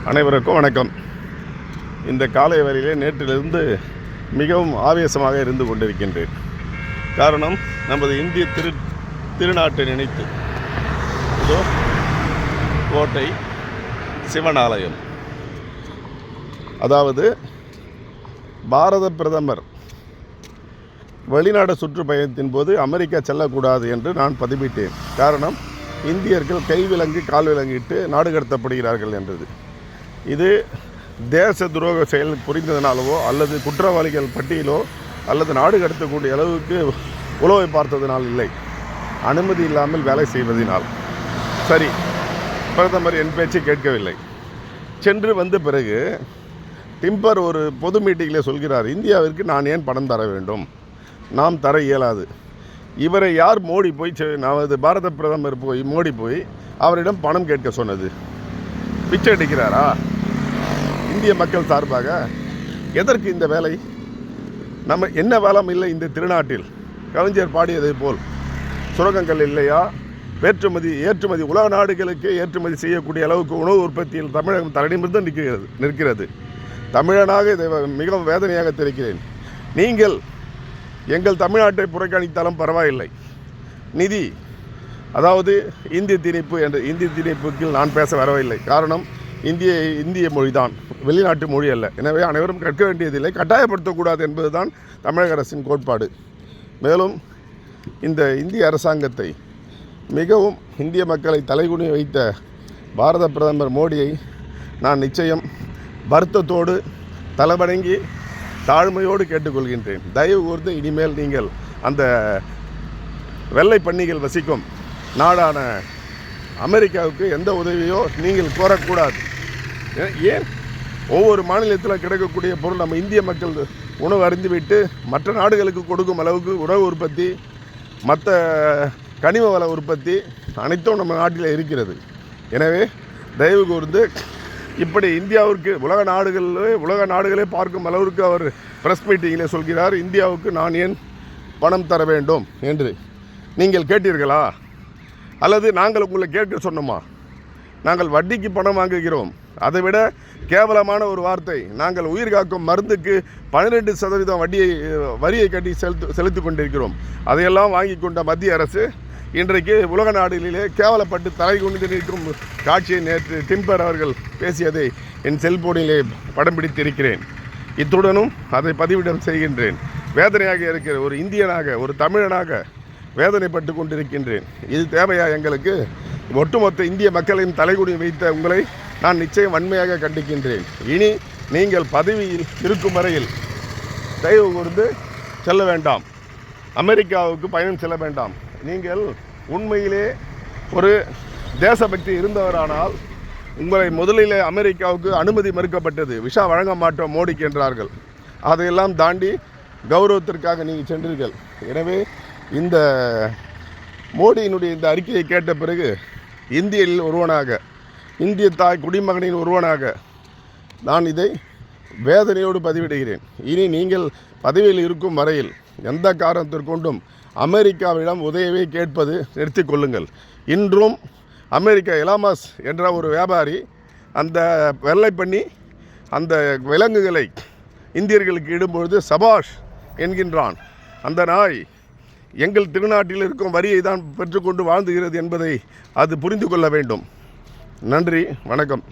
அனைவருக்கும் வணக்கம். இந்த காலை வேளையிலே நேற்றிலிருந்து மிகவும் ஆவேசமாக இருந்து கொண்டிருக்கின்றேன். காரணம், நமது இந்திய திருநாட்டை நினைத்து இதோ கோட்டை, சிவன் ஆலயம், அதாவது பாரத பிரதமர் வெளிநாடு சுற்றுப்பயணத்தின் போது அமெரிக்கா செல்லக்கூடாது என்று நான் பதிவிட்டேன். காரணம், இந்தியர்கள் கைவிலங்கு கால்விலங்கிட்டு நாடு கடத்தப்படுகிறார்கள் என்றது. இது தேச துரோக செயல் புரிந்ததினாலவோ அல்லது குற்றவாளிகள் பட்டியலோ அல்லது நாடு கடத்தக்கூடிய அளவுக்கு உளவை பார்த்ததினால் இல்லை, அனுமதி இல்லாமல் வேலை செய்வதனால். சரி, பிரதமர் என் பேச்சை கேட்கவில்லை. சென்று வந்த பிறகு டிம்பர் ஒரு பொது மீட்டிங்கில் சொல்கிறார், இந்தியாவிற்கு நான் ஏன் பணம் தர வேண்டும், நாம் தர இயலாது. இவரை யார் மோடி போய் நமது பாரத பிரதமர் மோடி போய் அவரிடம் பணம் கேட்க சொன்னது? பிச்சை அடிக்கிறாரா இந்திய மக்கள் சார்பாக? எதற்கு இந்த வேலை? நம்ம என்ன வளம் இல்லை இந்த திருநாட்டில்? கவிஞர் பாடியதை போல் சுரங்கங்கள் இல்லையா? ஏற்றுமதி உலக நாடுகளுக்கு ஏற்றுமதி செய்யக்கூடிய அளவுக்கு உணவு உற்பத்தியில் தமிழகம் தலைநிமிர்ந்து நிற்கிறது. தமிழனாக இதை மிகவும் வேதனையாக தெரிவிக்கிறேன். நீங்கள் எங்கள் தமிழ்நாட்டை புறக்கணித்தாலும் பரவாயில்லை. நிதி, அதாவது இந்திய திணிப்புக்கு நான் பேச வரவில்லை. காரணம், இந்திய மொழிதான், வெளிநாட்டு மொழி அல்ல. எனவே அனைவரும் கற்க வேண்டியதில்லை, கட்டாயப்படுத்தக்கூடாது என்பதுதான் தமிழக அரசின் கோட்பாடு. மேலும் இந்த இந்திய அரசாங்கத்தை மிகவும் இந்திய மக்களை தலைகுனிய வைத்த பாரத பிரதமர் மோடியை நான் நிச்சயம் வருத்தத்தோடு தலைவணங்கி தாழ்மையோடு கேட்டுக்கொள்கின்றேன். தயவு கூர்ந்து இனிமேல் நீங்கள் அந்த வெள்ளை பன்னிகள் வசிக்கும் நாடான அமெரிக்காவுக்கு எந்த உதவியோ நீங்கள் கோரக்கூடாது. ஏன்? ஒவ்வொரு மாநிலத்தில் கிடைக்கக்கூடிய பொருள் நம்ம இந்திய மக்கள் உணவு அருந்திவிட்டு மற்ற நாடுகளுக்கு கொடுக்கும் அளவுக்கு உணவு உற்பத்தி, மற்ற கனிம வள உற்பத்தி அனைத்தும் நம்ம நாட்டில் இருக்கிறது. எனவே தயவு கூர்ந்து இப்படி இந்தியாவிற்கு உலக நாடுகளே பார்க்கும் அளவிற்கு அவர் ப்ரெஸ் மீட்டிங்கில் சொல்கிறார், இந்தியாவுக்கு நான் ஏன் பணம் தர வேண்டும் என்று. நீங்கள் கேட்டீர்களா? அல்லது நாங்கள் உங்களை கேட்க சொன்னோமா? நாங்கள் வட்டிக்கு பணம் வாங்குகிறோம். அதைவிட கேவலமான ஒரு வார்த்தை, நாங்கள் உயிர் காக்கும் மருந்துக்கு 12% வரியை கட்டி செலுத்தி கொண்டிருக்கிறோம். அதையெல்லாம் வாங்கி கொண்ட மத்திய அரசு இன்றைக்கு உலக நாடுகளிலே கேவலப்பட்டு தலை கொண்டு நிற்கும் காட்சியை நேற்று டிம்பர் அவர்கள் பேசியதை என் செல்போனிலே படம் பிடித்திருக்கிறேன். இத்துடனும் அதை பதிவிடம் செய்கின்றேன். வேதனையாக இருக்கிற ஒரு இந்தியனாக, ஒரு தமிழனாக வேதனைப்பட்டு கொண்டிருக்கின்றேன். இது தேவையா எங்களுக்கு? ஒட்டுமொத்த இந்திய மக்களின் தலைகுனி வைத்த உங்களை நான் நிச்சயம் வன்மையாக கண்டிக்கின்றேன். இனி நீங்கள் பதவியில் இருக்கும் வரையில் தயவு கூர்ந்து செல்ல வேண்டாம், அமெரிக்காவுக்கு பயணம் செல்ல வேண்டாம். நீங்கள் உண்மையிலே ஒரு தேசபக்தி இருந்தவரானால் உங்களை முதலிலே அமெரிக்காவுக்கு அனுமதி மறுக்கப்பட்டது. விசா வழங்க மாட்டோம் மோடிக்கு என்றார்கள். அதையெல்லாம் தாண்டி கௌரவத்திற்காக நீங்கள் சென்றீர்கள். எனவே இந்த மோடியினுடைய இந்த அறிக்கையை கேட்ட பிறகு இந்தியில் ஒருவனாக, இந்திய தாய் குடிமகனின் ஒருவனாக நான் இதை வேதனையோடு பதிவிடுகிறேன். இனி நீங்கள் பதவியில் இருக்கும் வரையில் எந்த காரணத்திற்கொண்டும் அமெரிக்காவிடம் உதவியை கேட்பது நிறுத்தி கொள்ளுங்கள். இன்றும் அமெரிக்கா எலாமஸ் என்ற ஒரு வியாபாரி அந்த வெள்ளை பண்ணி அந்த விலங்குகளை இந்தியர்களுக்கு இடும்பொழுது சபாஷ் என்கின்றான். அந்த நாய் எங்கள் திருநாட்டில் இருக்கும் வரியை தான் பெற்றுக்கொண்டு வாழ்ந்துகிறது என்பதை அது புரிந்து கொள்ள வேண்டும். நன்றி, வணக்கம்.